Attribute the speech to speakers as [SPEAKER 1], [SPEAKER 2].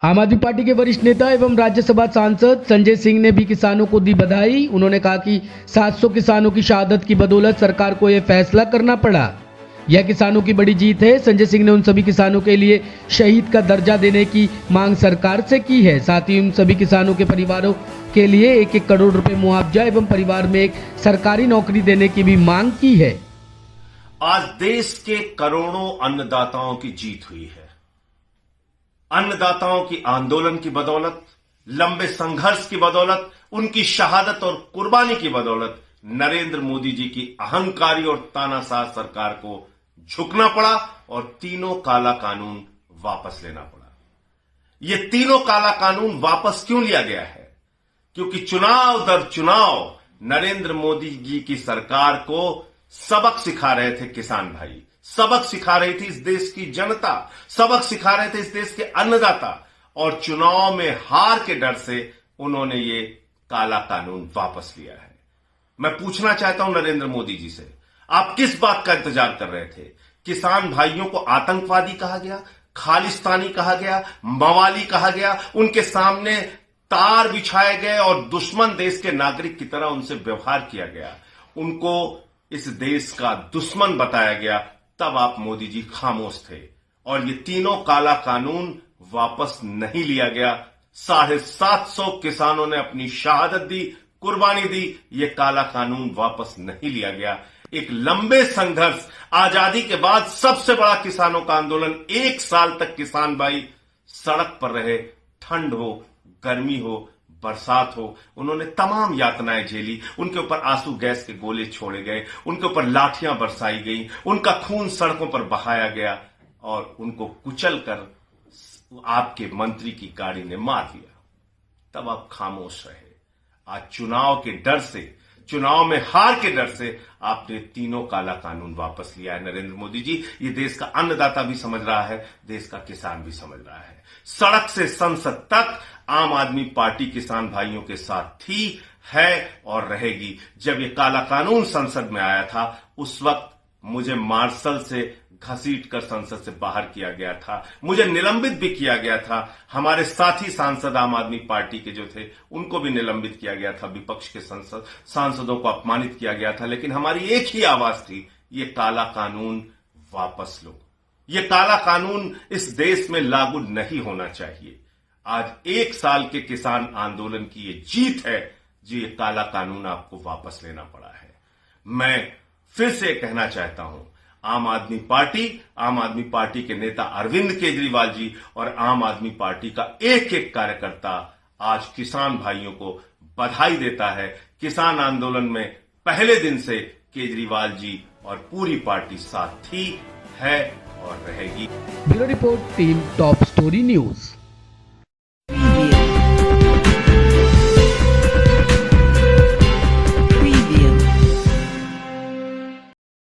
[SPEAKER 1] आम आदमी पार्टी के वरिष्ठ नेता एवं राज्यसभा सांसद संजय सिंह ने भी किसानों को दी बधाई। उन्होंने कहा कि 700 किसानों की शहादत की बदौलत सरकार को यह फैसला करना पड़ा। यह किसानों की बड़ी जीत है। संजय सिंह ने उन सभी किसानों के लिए शहीद का दर्जा देने की मांग सरकार से की है। साथ ही उन सभी किसानों के परिवारों के लिए 1-1 करोड़ रुपए मुआवजा एवं परिवार में एक सरकारी नौकरी देने की भी मांग की है।
[SPEAKER 2] आज देश के करोड़ों अन्नदाताओं की जीत हुई है। अन्नदाताओं की आंदोलन की बदौलत, लंबे संघर्ष की बदौलत, उनकी शहादत और कुर्बानी की बदौलत नरेंद्र मोदी जी की अहंकारी और तानाशाह सरकार को झुकना पड़ा और तीनों काला कानून वापस लेना पड़ा। ये तीनों काला कानून वापस क्यों लिया गया है? क्योंकि चुनाव दर चुनाव नरेंद्र मोदी जी की सरकार को सबक सिखा रहे थे किसान भाई, सबक सिखा रही थी इस देश की जनता, सबक सिखा रहे थे इस देश के अन्नदाता, और चुनाव में हार के डर से उन्होंने ये काला कानून वापस लिया है। मैं पूछना चाहता हूं नरेंद्र मोदी जी से, आप किस बात का इंतजार कर रहे थे? किसान भाइयों को आतंकवादी कहा गया, खालिस्तानी कहा गया, मवाली कहा गया, उनके सामने तार बिछाए गए और दुश्मन देश के नागरिक की तरह उनसे व्यवहार किया गया, उनको इस देश का दुश्मन बताया गया। तब आप मोदी जी खामोश थे और ये तीनों काला कानून वापस नहीं लिया गया। 750 किसानों ने अपनी शहादत दी, कुर्बानी दी, ये काला कानून वापस नहीं लिया गया। एक लंबे संघर्ष, आजादी के बाद सबसे बड़ा किसानों का आंदोलन, 1 साल तक किसान भाई सड़क पर रहे, ठंड हो, गर्मी हो, बरसात हो, उन्होंने तमाम यातनाएं झेली। उनके ऊपर आंसू गैस के गोले छोड़े गए, उनके ऊपर लाठियां बरसाई गई, उनका खून सड़कों पर बहाया गया और उनको कुचल कर आपके मंत्री की गाड़ी ने मार दिया। तब आप खामोश रहे। आज चुनाव के डर से, चुनाव में हार के डर से आपने तीनों काला कानून वापस लिया है। नरेंद्र मोदी जी, ये देश का अन्नदाता भी समझ रहा है, देश का किसान भी समझ रहा है। सड़क से संसद तक आम आदमी पार्टी किसान भाइयों के साथ थी, है और रहेगी। जब ये काला कानून संसद में आया था, उस वक्त मुझे मार्शल से घसीट कर संसद से बाहर किया गया था, मुझे निलंबित भी किया गया था। हमारे साथी सांसद आम आदमी पार्टी के जो थे, उनको भी निलंबित किया गया था, विपक्ष के सांसदों को अपमानित किया गया था। लेकिन हमारी एक ही आवाज थी, ये काला कानून वापस लो। ये काला कानून इस देश में लागू नहीं होना चाहिए। आज 1 साल के किसान आंदोलन की ये जीत है जो ये काला कानून आपको वापस लेना पड़ा है। मैं फिर से कहना चाहता हूं, आम आदमी पार्टी के नेता अरविंद केजरीवाल जी और आम आदमी पार्टी का एक-एक कार्यकर्ता आज किसान भाइयों को बधाई देता है। किसान आंदोलन में पहले दिन से केजरीवाल जी और पूरी पार्टी साथ थी, है और रहेगी।
[SPEAKER 1] Bureau report, team top story news.